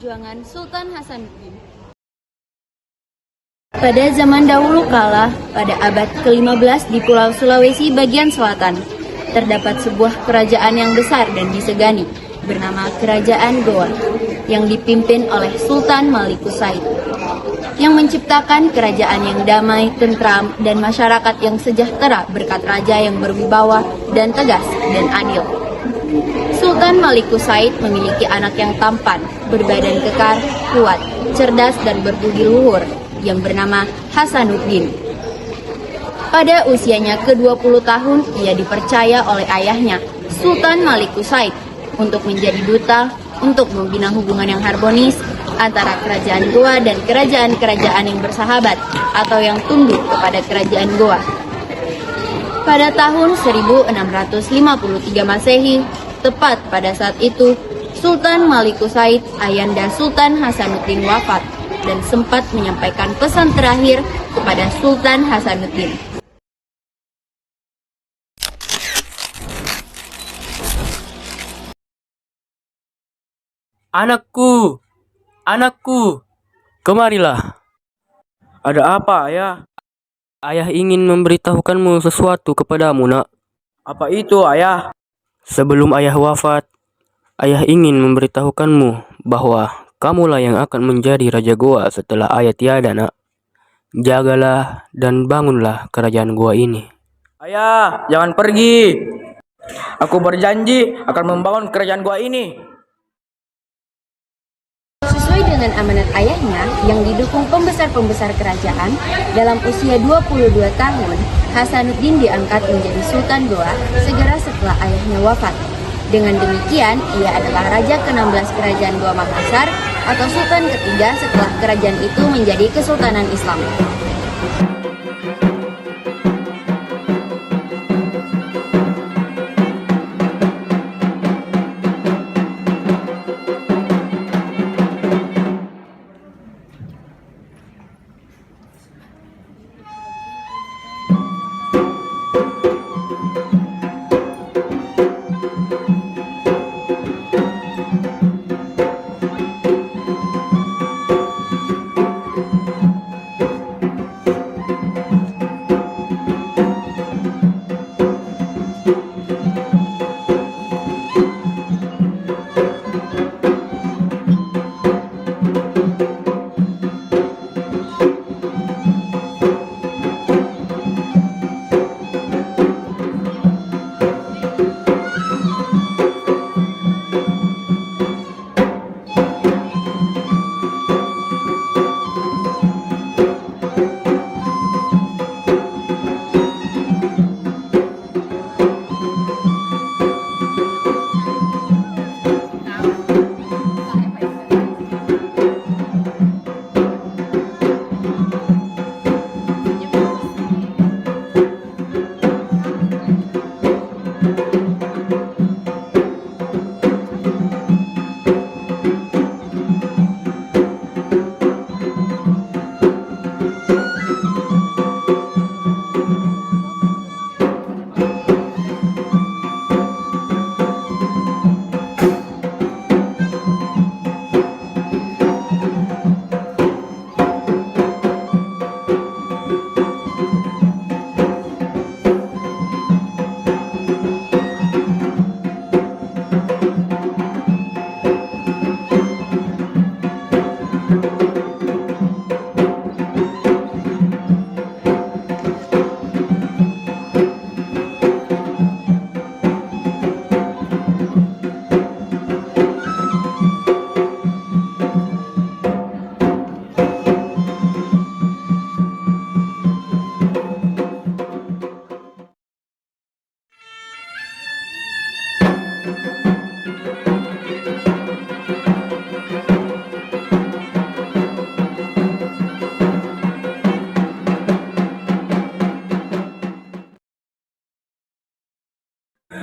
perjuangan Sultan Hasanuddin. Pada zaman dahulu kala, pada abad ke-15 di Pulau Sulawesi bagian selatan, terdapat sebuah kerajaan yang besar dan disegani, bernama Kerajaan Goa, yang dipimpin oleh Sultan Malikus Said, yang menciptakan kerajaan yang damai, tentram, dan masyarakat yang sejahtera berkat raja yang berwibawa dan tegas dan adil. Sultan Malikus Said memiliki anak yang tampan, berbadan kekar, kuat, cerdas, dan berbudi luhur, yang bernama Hasanuddin. Pada usianya ke-20 tahun, ia dipercaya oleh ayahnya, Sultan Malikus Said, untuk menjadi duta untuk membina hubungan yang harmonis antara kerajaan Goa dan kerajaan-kerajaan yang bersahabat atau yang tunduk kepada kerajaan Goa. Pada tahun 1653 Masehi, tepat pada saat itu, Sultan Malikus Said, ayahanda Sultan Hasanuddin wafat dan sempat menyampaikan pesan terakhir kepada Sultan Hasanuddin. Anakku, anakku, kemarilah. Ada apa, ayah? Ayah ingin memberitahukanmu sesuatu kepadamu, nak. Apa itu, ayah? Sebelum ayah wafat, ayah ingin memberitahukanmu bahwa kamulah yang akan menjadi Raja Goa setelah ayah tiada, nak. Jagalah dan bangunlah kerajaan Goa ini. Ayah, jangan pergi. Aku berjanji akan membangun kerajaan Goa ini. Sesuai dengan amanat ayahnya yang didukung pembesar-pembesar kerajaan, dalam usia 22 tahun, Hasanuddin diangkat menjadi Sultan Goa segera setelah ayahnya wafat. Dengan demikian, ia adalah Raja ke-16 Kerajaan Goa Makassar atau Sultan ketiga setelah kerajaan itu menjadi Kesultanan Islam.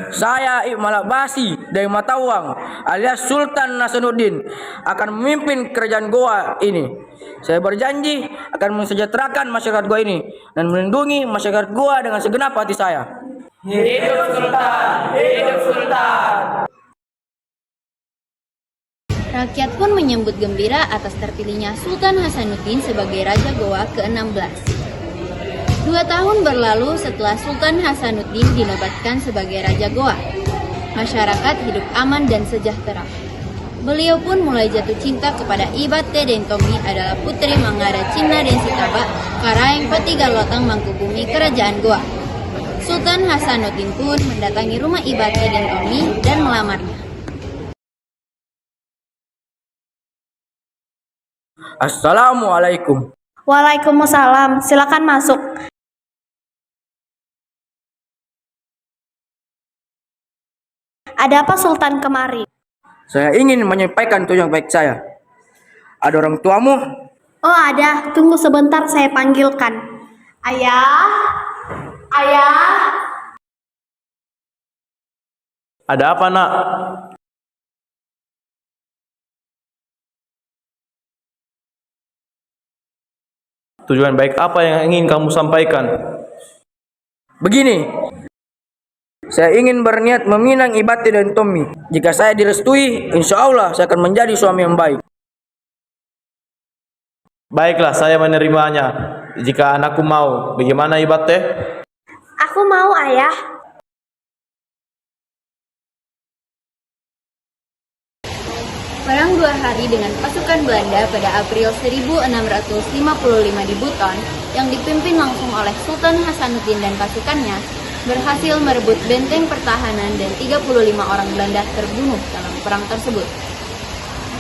Saya Iqmal Abbasi dari Matawang alias Sultan Hasanuddin akan memimpin kerajaan Goa ini. Saya berjanji akan mensejahterakan masyarakat Goa ini dan melindungi masyarakat Goa dengan segenap hati saya. Hidup Sultan! Hidup Sultan! Rakyat pun menyambut gembira atas terpilihnya Sultan Hasanuddin sebagai Raja Goa ke-16. 2 tahun berlalu setelah Sultan Hasanuddin dinobatkan sebagai Raja Goa. Masyarakat hidup aman dan sejahtera. Beliau pun mulai jatuh cinta kepada Ibate Den Tomi adalah putri Mangada Cina Den Sitaba Karaeng Patiga Lotang Mangkubumi Kerajaan Goa. Sultan Hasanuddin pun mendatangi rumah Ibate Den Tomi dan melamarnya. Assalamualaikum. Waalaikumsalam, silakan masuk. Ada apa Sultan kemari? Saya ingin menyampaikan tujuan baik saya. Ada orang tuamu? Oh ada, tunggu sebentar saya panggilkan. Ayah? Ayah? Ada apa, Nak? Tujuan baik apa yang ingin kamu sampaikan? Begini, saya ingin berniat meminang Ibate Den Tomi. Jika saya direstui, insya Allah saya akan menjadi suami yang baik. Baiklah, saya menerimanya. Jika anakku mau, bagaimana Ibate? Aku mau ayah. Perang 2 hari dengan pasukan Belanda pada April 1655 di Buton yang dipimpin langsung oleh Sultan Hasanuddin dan pasukannya berhasil merebut benteng pertahanan dan 35 orang Belanda terbunuh dalam perang tersebut.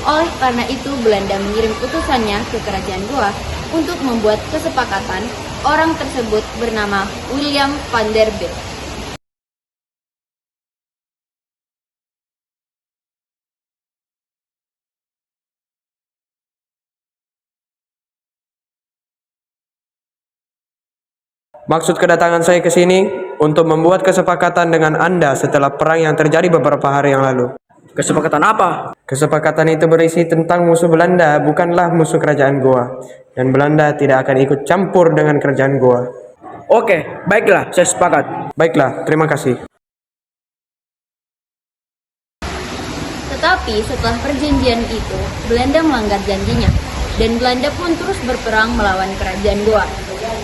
Oleh karena itu Belanda mengirim utusannya ke Kerajaan Goa untuk membuat kesepakatan. Orang tersebut bernama William van der Beek. Maksud kedatangan saya ke sini untuk membuat kesepakatan dengan Anda setelah perang yang terjadi beberapa hari yang lalu. Kesepakatan apa? Kesepakatan itu berisi tentang musuh Belanda bukanlah musuh kerajaan Goa, dan Belanda tidak akan ikut campur dengan kerajaan Goa. Oke, baiklah, saya sepakat. Baiklah, terima kasih. Tetapi setelah perjanjian itu, Belanda melanggar janjinya, dan Belanda pun terus berperang melawan kerajaan Goa.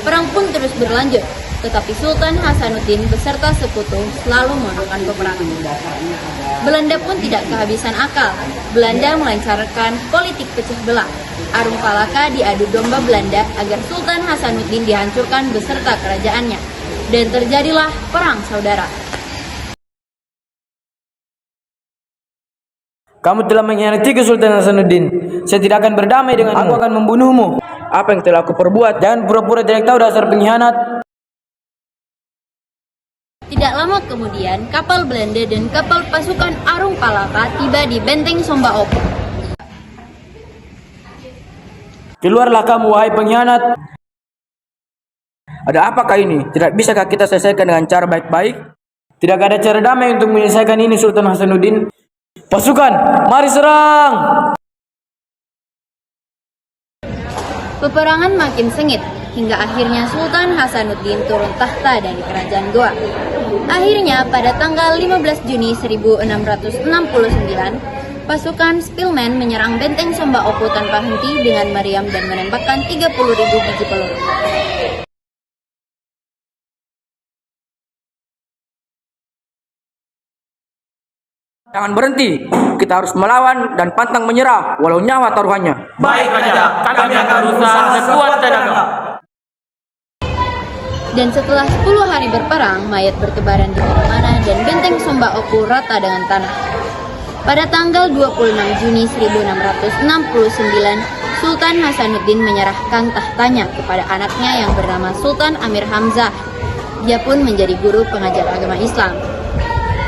Perang pun terus berlanjut, tetapi Sultan Hasanuddin beserta sekutu selalu memenangkan peperangan. Belanda pun tidak kehabisan akal. Belanda melancarkan politik pecah belah. Arung Palaka diadu domba Belanda agar Sultan Hasanuddin dihancurkan beserta kerajaannya, dan terjadilah perang saudara. Kamu telah mengkhianati Sultan Hasanuddin. Saya tidak akan berdamai denganmu. Aku akan membunuhmu. Apa yang telah aku perbuat? Jangan pura-pura tidak tahu dasar pengkhianat. Tidak lama kemudian, kapal Belanda dan kapal pasukan Arung Palaka tiba di benteng Somba Opo. Keluarlah kamu, wahai pengkhianat. Ada apakah ini? Tidak bisakah kita selesaikan dengan cara baik-baik? Tidak ada cara damai untuk menyelesaikan ini, Sultan Hasanuddin. Pasukan, mari serang! Peperangan makin sengit, hingga akhirnya Sultan Hasanuddin turun tahta dari kerajaan Goa. Akhirnya pada tanggal 15 Juni 1669, pasukan Spilman menyerang benteng Somba Opo tanpa henti dengan meriam dan menembakkan 30.000 biji peluru. Jangan berhenti, kita harus melawan dan pantang menyerah walau nyawa taruhannya. Baik, Raja. Kami akan berusaha sekuat tenaga. Dan setelah 10 hari berperang, mayat bertebaran di mana-mana dan benteng Somba Opo rata dengan tanah. Pada tanggal 26 Juni 1669, Sultan Hasanuddin menyerahkan tahtanya kepada anaknya yang bernama Sultan Amir Hamzah. Dia pun menjadi guru pengajar agama Islam.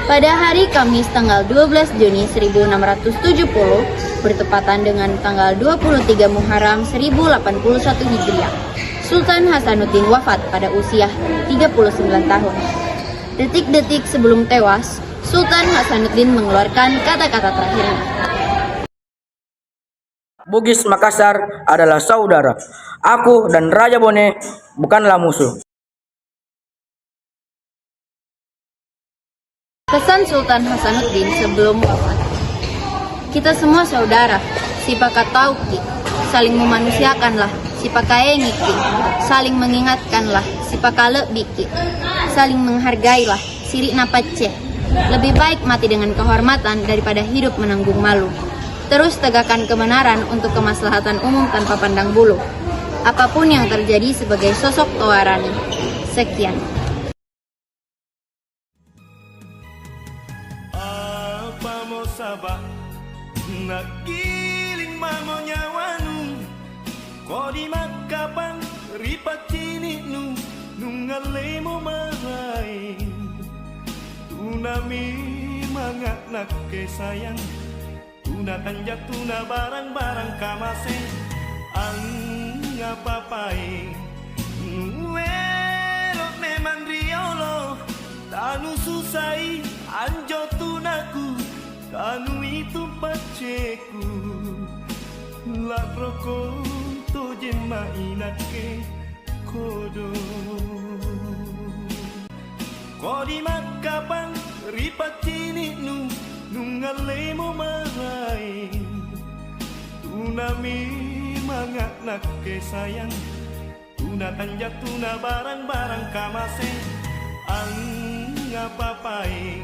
Pada hari Kamis tanggal 12 Juni 1670, bertepatan dengan tanggal 23 Muharram 1081 Hijriah, Sultan Hasanuddin wafat pada usia 39 tahun. Detik-detik sebelum tewas, Sultan Hasanuddin mengeluarkan kata-kata terakhirnya. Bugis Makassar adalah saudara. Aku dan Raja Bone bukanlah musuh. Pesan Sultan Hasanuddin sebelum wafat. Kita semua saudara, sipakat tahu ki, saling memanusiakanlah, sipakaengi ki, saling mengingatkanlah, sipakale biki, saling menghargailah, sirik napaceh. Lebih baik mati dengan kehormatan daripada hidup menanggung malu. Terus tegakkan kebenaran untuk kemaslahatan umum tanpa pandang bulu. Apapun yang terjadi sebagai sosok Toarani. Sekian. Apa mau sabak nak giling mamo nyawanu ko di makapang ripat cini nu nungale mo maray tunami mangak nak ke sayang tuna tanjat tuna barang-barang kamase ang ngapapai welok neman riolo tanu susai anjo tunaku tanu itu paceku la roko to jema inake kodo kodi makapang ripat cini nu nungale mo maray tunami mangak nak ke sayang tuna tanjat tuna barang-barang kamase ang ngapapai